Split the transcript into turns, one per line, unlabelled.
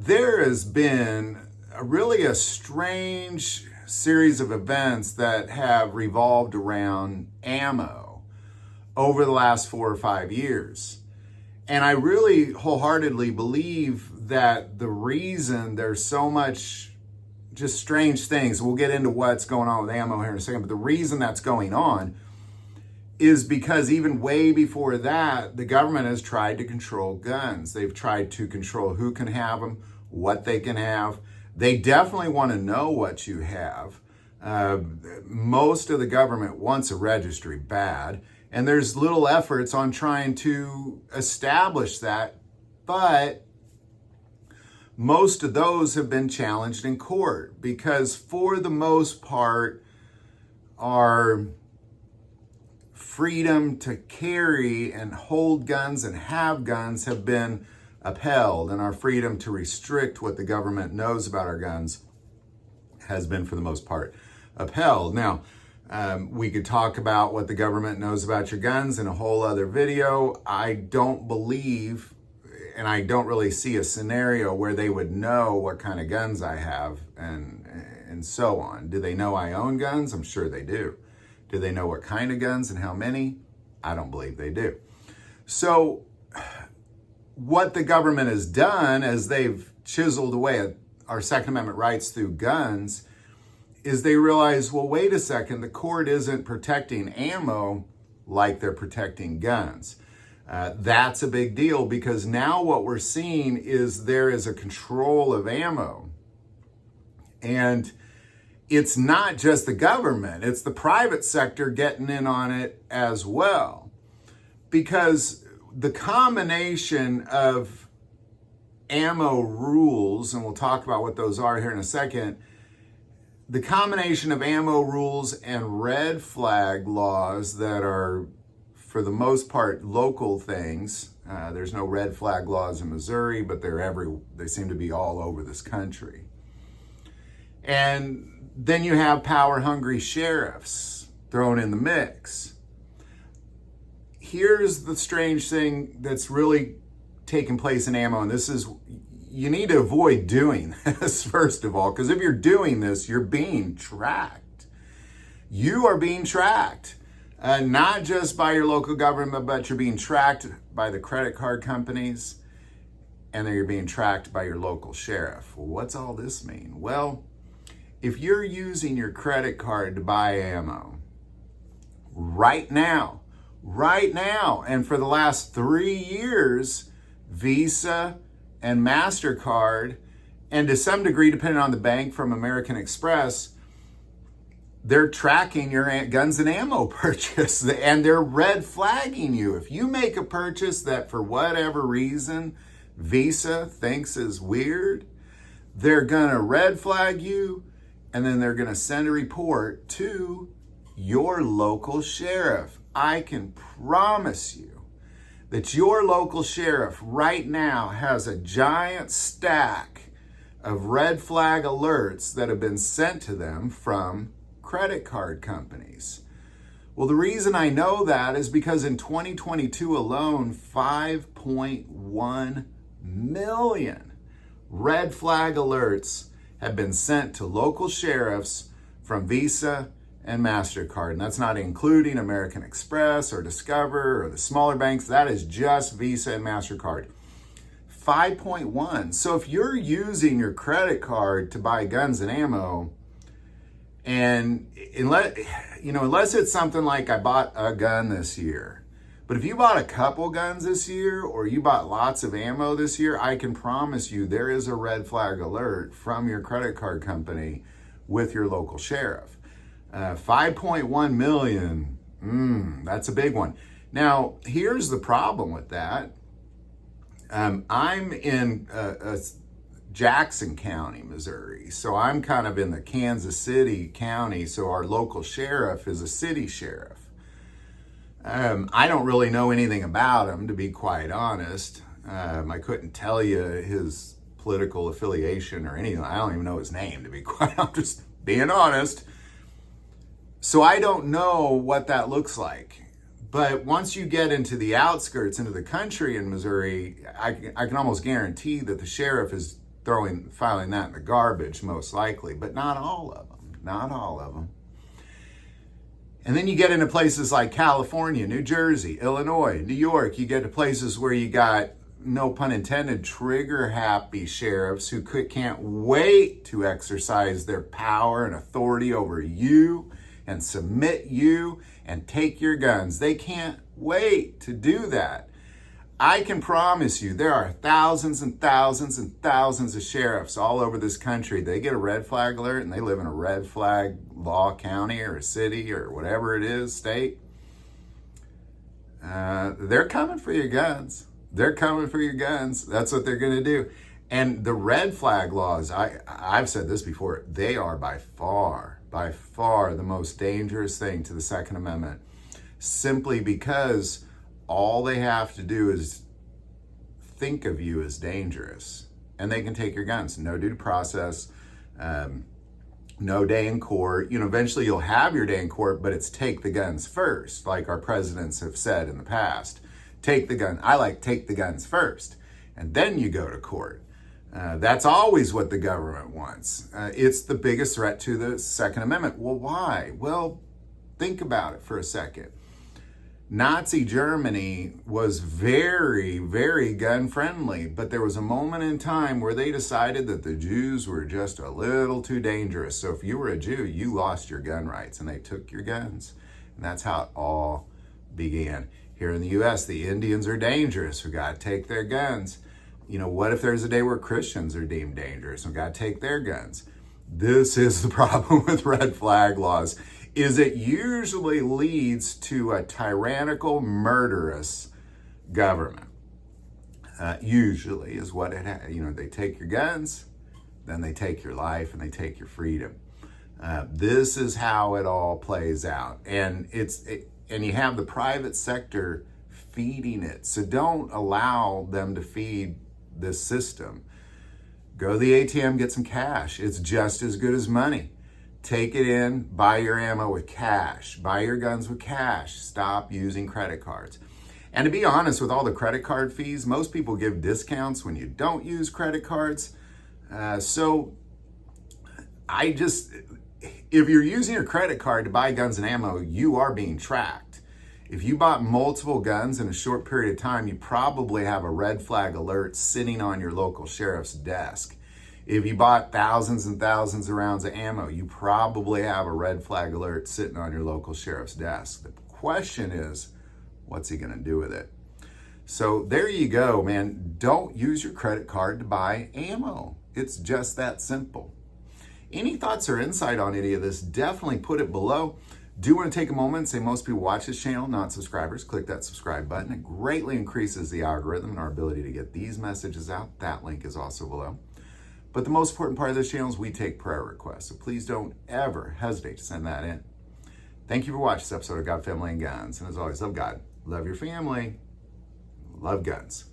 there has been really a strange series of events that have revolved around ammo over the last 4 or 5 years. And I really wholeheartedly believe that the reason there's so much just strange things, we'll get into what's going on with ammo here in a second, but the reason that's going on is because even way before that, the government has tried to control guns. They've tried to control who can have them, what they can have. They definitely want to know what you have. Most of the government wants a registry bad, and there's little efforts on trying to establish that, but most of those have been challenged in court because for the most part, our freedom to carry and hold guns and have guns have been upheld, and our freedom to restrict what the government knows about our guns has been, for the most part, upheld. Now, we could talk about what the government knows about your guns in a whole other video. I don't believe, and I don't really see a scenario where they would know what kind of guns I have and so on. Do they know I own guns? I'm sure they do. Do they know what kind of guns and how many? I don't believe they do. So what the government has done as they've chiseled away at our Second Amendment rights through guns is they realize, well, wait a second, the court isn't protecting ammo like they're protecting guns. That's a big deal because now what we're seeing is there is a control of ammo. And it's not just the government, it's the private sector getting in on it as well. Because the combination of ammo rules, and we'll talk about what those are here in a second, the combination of ammo rules and red flag laws that are, for the most part, local things. There's no red flag laws in Missouri, but they seem to be all over this country. And then you have power-hungry sheriffs thrown in the mix. Here's the strange thing that's really taking place in ammo, and this is, you need to avoid doing this, first of all, because if you're doing this, you're being tracked. You are being tracked, not just by your local government, but you're being tracked by the credit card companies, and then you're being tracked by your local sheriff. Well, what's all this mean? Well, if you're using your credit card to buy ammo right now, and for the last 3 years, Visa and MasterCard, and to some degree, depending on the bank, from American Express, they're tracking your guns and ammo purchase, and they're red flagging you. If you make a purchase that for whatever reason Visa thinks is weird, they're gonna red flag you, and then they're gonna send a report to your local sheriff. I can promise you that your local sheriff right now has a giant stack of red flag alerts that have been sent to them from credit card companies. Well, the reason I know that is because in 2022 alone, 5.1 million red flag alerts have been sent to local sheriffs from Visa and MasterCard. And that's not including American Express or Discover or the smaller banks. That is just Visa and MasterCard. 5.1. So if you're using your credit card to buy guns and ammo, and unless it's something like I bought a gun this year, but if you bought a couple guns this year or you bought lots of ammo this year, I can promise you there is a red flag alert from your credit card company with your local sheriff. 5.1 million, that's a big one. Now, here's the problem with that. I'm in Jackson County, Missouri, so I'm kind of in the Kansas City County, so our local sheriff is a city sheriff. I don't really know anything about him, to be quite honest. I couldn't tell you his political affiliation or anything. I don't even know his name, to be quite honest. Just being honest. So I don't know what that looks like. But once you get into the outskirts, into the country in Missouri, I can almost guarantee that the sheriff is filing that in the garbage, most likely, but not all of them. Not all of them. And then you get into places like California, New Jersey, Illinois, New York. You get to places where you got, no pun intended, trigger-happy sheriffs who can't wait to exercise their power and authority over you and submit you and take your guns. They can't wait to do that. I can promise you there are thousands and thousands and thousands of sheriffs all over this country. They get a red flag alert and they live in a red flag law county or a city or whatever it is, state. They're coming for your guns. They're coming for your guns. That's what they're going to do. And the red flag laws, I've said this before, they are by far the most dangerous thing to the Second Amendment, simply because all they have to do is think of you as dangerous, and they can take your guns. No due process, no day in court. Eventually you'll have your day in court, but it's take the guns first, like our presidents have said in the past. Take the gun. I like take the guns first, and then you go to court. That's always what the government wants. It's the biggest threat to the Second Amendment. Well, why? Well, think about it for a second. Nazi Germany was very, very gun friendly, but there was a moment in time where they decided that the Jews were just a little too dangerous. So if you were a Jew, you lost your gun rights, and they took your guns. And that's how it all began. Here in the U.S., the Indians are dangerous. We got to take their guns. What if there's a day where Christians are deemed dangerous? We got to take their guns. This is the problem with red flag laws, is it usually leads to a tyrannical, murderous government. Usually is what it has. They take your guns, then they take your life, and they take your freedom. This is how it all plays out. And and you have the private sector feeding it. So don't allow them to feed this system. Go to the ATM, get some cash. It's just as good as money. Take it in, buy your ammo with cash, buy your guns with cash. Stop using credit cards. And to be honest, with all the credit card fees, most people give discounts when you don't use credit cards. If you're using your credit card to buy guns and ammo, you are being tracked. If you bought multiple guns in a short period of time, you probably have a red flag alert sitting on your local sheriff's desk. If you bought thousands and thousands of rounds of ammo, you probably have a red flag alert sitting on your local sheriff's desk. The question is, what's he going to do with it? So there you go, man. Don't use your credit card to buy ammo. It's just that simple. Any thoughts or insight on any of this, definitely put it below. Do want to take a moment and say most people watch this channel, not subscribers. Click that subscribe button. It greatly increases the algorithm and our ability to get these messages out. That link is also below. But the most important part of this channel is we take prayer requests. So please don't ever hesitate to send that in. Thank you for watching this episode of God, Family, and Guns. And as always, love God, love your family, love guns.